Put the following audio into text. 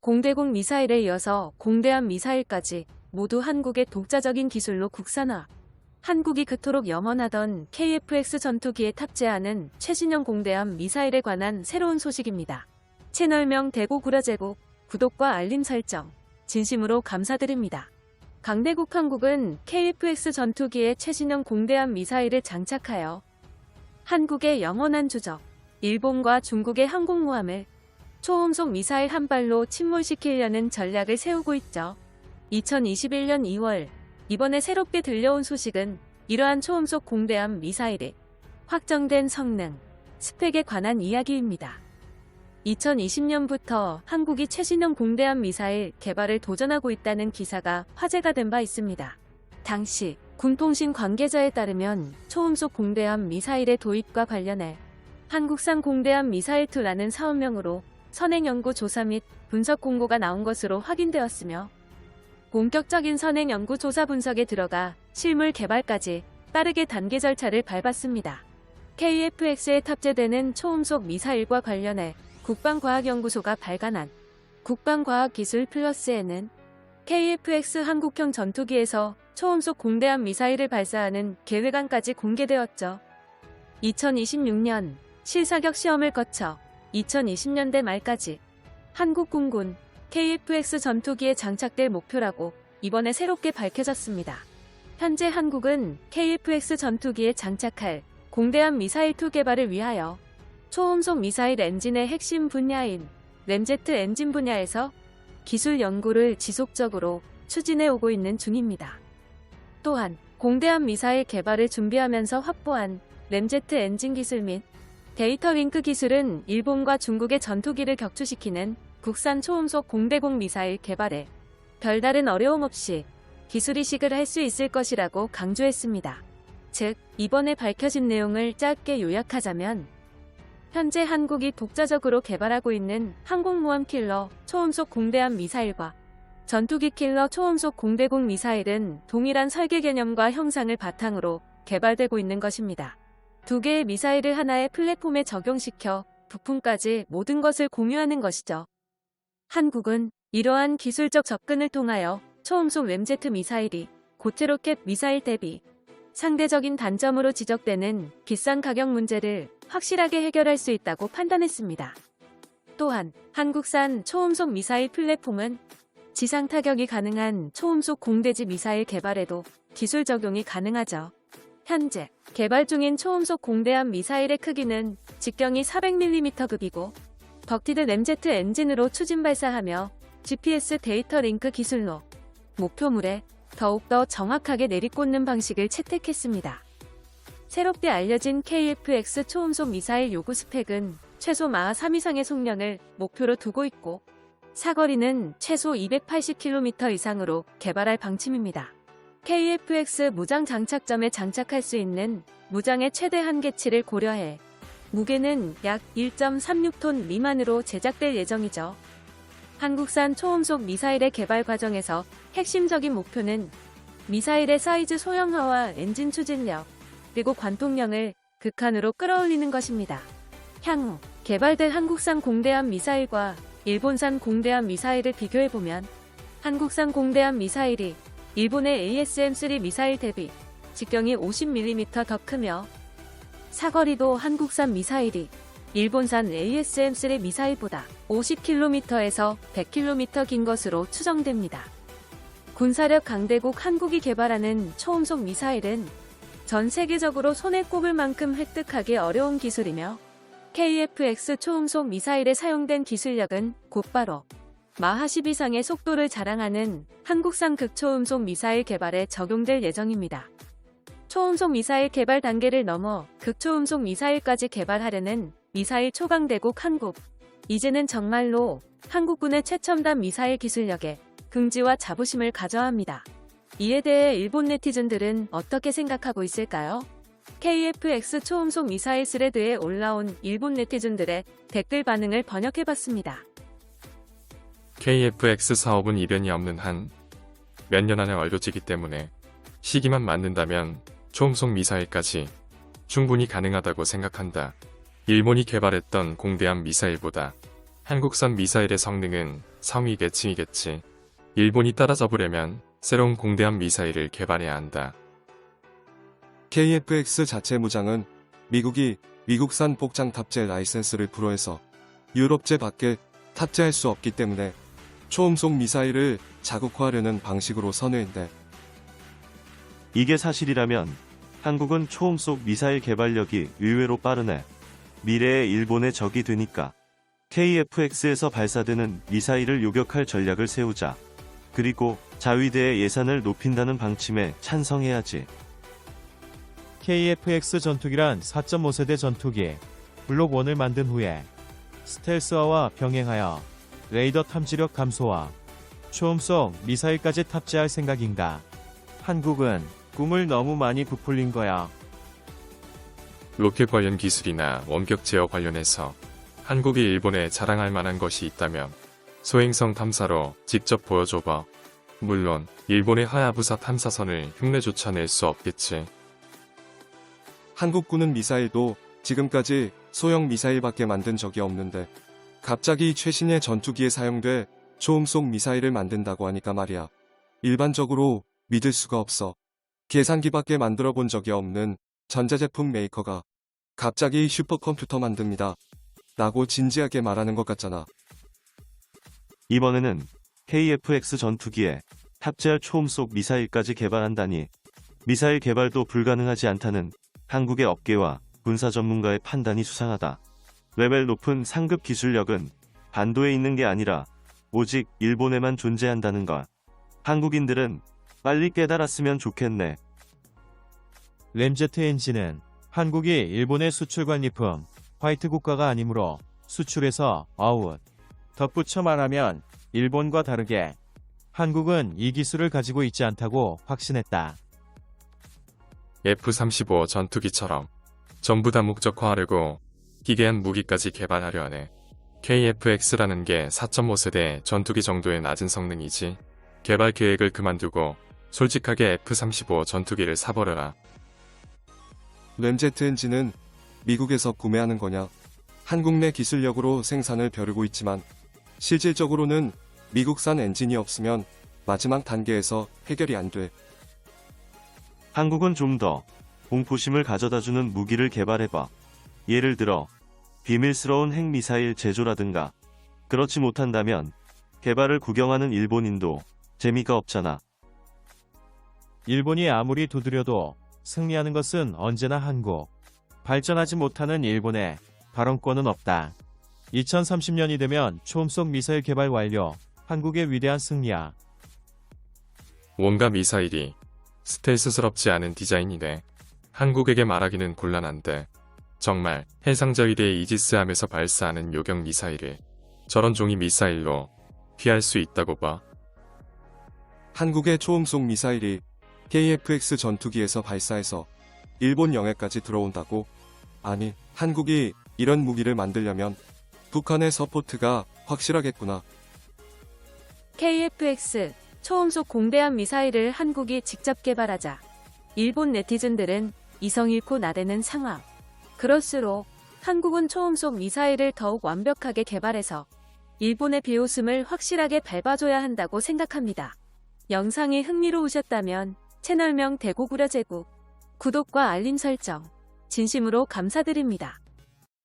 공대공 미사일에 이어서 공대함 미사일까지 모두 한국의 독자적인 기술로 국산화. 한국이 그토록 염원하던 KF-X 전투기에 탑재하는 최신형 공대함 미사일에 관한 새로운 소식입니다. 채널명 대고구라제국, 구독과 알림 설정, 진심으로 감사드립니다. 강대국 한국은 KF-X 전투기에 최신형 공대함 미사일을 장착하여 한국의 영원한 주적, 일본과 중국의 항공모함을 초음속 미사일 한 발로 침몰시키려는 전략을 세우고 있죠. 2021년 2월, 이번에 새롭게 들려온 소식은 이러한 초음속 공대함 미사일의 확정된 성능, 스펙에 관한 이야기입니다. 2020년부터 한국이 최신형 공대함 미사일 개발을 도전하고 있다는 기사가 화제가 된 바 있습니다. 당시 군통신 관계자에 따르면 초음속 공대함 미사일의 도입과 관련해 한국산 공대함 미사일2라는 사업명으로 선행연구 조사 및 분석 공고가 나온 것으로 확인되었으며 본격적인 선행연구 조사 분석에 들어가 실물 개발까지 빠르게 단계 절차를 밟았습니다. KF-X에 탑재되는 초음속 미사일과 관련해 국방과학연구소가 발간한 국방과학기술 플러스에는 KF-X 한국형 전투기에서 초음속 공대함 미사일을 발사하는 계획안까지 공개되었죠. 2026년 실사격 시험을 거쳐 2020년대 말까지 한국공군 KF-X 전투기에 장착될 목표라고 이번에 새롭게 밝혀졌습니다. 현재 한국은 KF-X 전투기에 장착할 공대함 미사일2 개발을 위하여 초음속 미사일 엔진의 핵심 분야인 램제트 엔진 분야에서 기술 연구를 지속적으로 추진해 오고 있는 중입니다. 또한 공대함 미사일 개발을 준비하면서 확보한 램제트 엔진 기술 및 데이터 링크 기술은 일본과 중국의 전투기를 격추시키는 국산 초음속 공대공 미사일 개발에 별다른 어려움 없이 기술 이식을 할 수 있을 것이라고 강조했습니다. 즉, 이번에 밝혀진 내용을 짧게 요약하자면 현재 한국이 독자적으로 개발하고 있는 항공모함 킬러 초음속 공대함 미사일과 전투기 킬러 초음속 공대공 미사일은 동일한 설계 개념과 형상을 바탕으로 개발되고 있는 것입니다. 두 개의 미사일을 하나의 플랫폼에 적용시켜 부품까지 모든 것을 공유하는 것이죠. 한국은 이러한 기술적 접근을 통하여 초음속 램제트 미사일이 고체 로켓 미사일 대비 상대적인 단점으로 지적되는 비싼 가격 문제를 확실하게 해결할 수 있다고 판단했습니다. 또한 한국산 초음속 미사일 플랫폼은 지상 타격이 가능한 초음속 공대지 미사일 개발에도 기술 적용이 가능하죠. 현재 개발 중인 초음속 공대함 미사일의 크기는 직경이 400mm급이고 덕티드 램제트 엔진으로 추진 발사하며 GPS 데이터 링크 기술로 목표물에 더욱더 정확하게 내리꽂는 방식을 채택했습니다. 새롭게 알려진 KF-X 초음속 미사일 요구 스펙은 최소 마하 3 이상의 속력을 목표로 두고 있고 사거리는 최소 280km 이상으로 개발할 방침입니다. KF-X 무장 장착점에 장착할 수 있는 무장의 최대 한계치를 고려해 무게는 약 1.36톤 미만으로 제작될 예정이죠. 한국산 초음속 미사일의 개발 과정에서 핵심적인 목표는 미사일의 사이즈 소형화와 엔진 추진력, 그리고 관통력을 극한으로 끌어올리는 것입니다. 향후 개발될 한국산 공대함 미사일과 일본산 공대함 미사일을 비교해보면 한국산 공대함 미사일이 일본의 ASM-3 미사일 대비 직경이 50mm 더 크며 사거리도 한국산 미사일이 일본산 ASM-3 미사일보다 50km에서 100km 긴 것으로 추정됩니다. 군사력 강대국 한국이 개발하는 초음속 미사일은 전 세계적으로 손에 꼽을 만큼 획득하기 어려운 기술이며 KF-X 초음속 미사일에 사용된 기술력은 곧바로 마하 10 이상의 속도를 자랑하는 한국산 극초음속 미사일 개발에 적용될 예정입니다. 초음속 미사일 개발 단계를 넘어 극초음속 미사일까지 개발하려는 미사일 초강대국 한국. 이제는 정말로 한국군의 최첨단 미사일 기술력에 긍지와 자부심을 가져야 합니다. 이에 대해 일본 네티즌들은 어떻게 생각하고 있을까요? KF-X 초음속 미사일 스레드에 올라온 일본 네티즌들의 댓글 반응을 번역해봤습니다. KF-X 사업은 이변이 없는 한 몇 년 안에 완료지기 때문에 시기만 맞는다면 초음속 미사일까지 충분히 가능하다고 생각한다. 일본이 개발했던 공대함 미사일보다 한국산 미사일의 성능은 상위 계층이겠지. 일본이 따라잡으려면 새로운 공대함 미사일을 개발해야 한다. KF-X 자체 무장은 미국이 미국산 복장 탑재 라이센스를 불허해서 유럽제 밖에 탑재할 수 없기 때문에 초음속 미사일을 자국화하려는 방식으로 선회인데, 이게 사실이라면 한국은 초음속 미사일 개발력이 의외로 빠르네. 미래의 일본의 적이 되니까 KF-X에서 발사되는 미사일을 요격할 전략을 세우자. 그리고 자위대의 예산을 높인다는 방침에 찬성해야지. KF-X 전투기란 4.5세대 전투기 블록 1을 만든 후에 스텔스화와 병행하여 레이더 탐지력 감소와 초음속 미사일까지 탑재할 생각인가. 한국은 꿈을 너무 많이 부풀린 거야. 로켓 관련 기술이나 원격 제어 관련해서 한국이 일본에 자랑할 만한 것이 있다면 소행성 탐사로 직접 보여줘봐. 물론 일본의 하야부사 탐사선을 흉내조차 낼 수 없겠지. 한국군은 미사일도 지금까지 소형 미사일밖에 만든 적이 없는데 갑자기 최신의 전투기에 사용돼 초음속 미사일을 만든다고 하니까 말이야. 일반적으로 믿을 수가 없어. 계산기밖에 만들어 본 적이 없는 전자제품 메이커가 갑자기 슈퍼컴퓨터 만듭니다 라고 진지하게 말하는 것 같잖아. 이번에는 KF-X 전투기에 탑재할 초음속 미사일까지 개발한다니 미사일 개발도 불가능하지 않다는 한국의 업계와 군사 전문가의 판단이 수상하다. 레벨 높은 상급 기술력은 반도에 있는 게 아니라 오직 일본에만 존재한다는 걸 한국인들은 빨리 깨달았으면 좋겠네. 램제트 엔진은 한국이 일본의 수출 관리품 화이트 국가가 아니므로 수출에서 아웃. 덧붙여 말하면 일본과 다르게 한국은 이 기술을 가지고 있지 않다고 확신했다. F-35 전투기처럼 전부 다 목적화하려고 기괴한 무기까지 개발하려 하네. KF-X라는 게 4.5세대 전투기 정도의 낮은 성능이지. 개발 계획을 그만두고 솔직하게 F-35 전투기를 사버려라. 램제트 엔진은 미국에서 구매하는 거냐? 한국 내 기술력으로 생산을 벼르고 있지만 실질적으로는 미국산 엔진이 없으면 마지막 단계에서 해결이 안 돼. 한국은 좀 더 공포심을 가져다주는 무기를 개발해봐. 예를 들어 비밀스러운 핵미사일 제조라든가. 그렇지 못한다면 개발을 구경하는 일본인도 재미가 없잖아. 일본이 아무리 두드려도 승리하는 것은 언제나 한국. 발전하지 못하는 일본에 발언권은 없다. 2030년이 되면 초음속 미사일 개발 완료. 한국의 위대한 승리야. 뭔가 미사일이 스텔스스럽지 않은 디자인이네. 한국에게 말하기는 곤란한데 정말 해상자위대의 이지스함에서 발사하는 요격 미사일을 저런 종이 미사일로 피할 수 있다고 봐. 한국의 초음속 미사일이 KF-X 전투기에서 발사해서 일본 영해까지 들어온다고? 아니, 한국이 이런 무기를 만들려면 북한의 서포트가 확실하겠구나. KF-X 초음속 공대함 미사일을 한국이 직접 개발하자. 일본 네티즌들은 이성 잃고 나대는 상황. 그럴수록 한국은 초음속 미사일을 더욱 완벽하게 개발해서 일본의 비웃음을 확실하게 밟아줘야 한다고 생각합니다. 영상이 흥미로우셨다면 채널명 대구구려제국 구독과 알림 설정 진심으로 감사드립니다.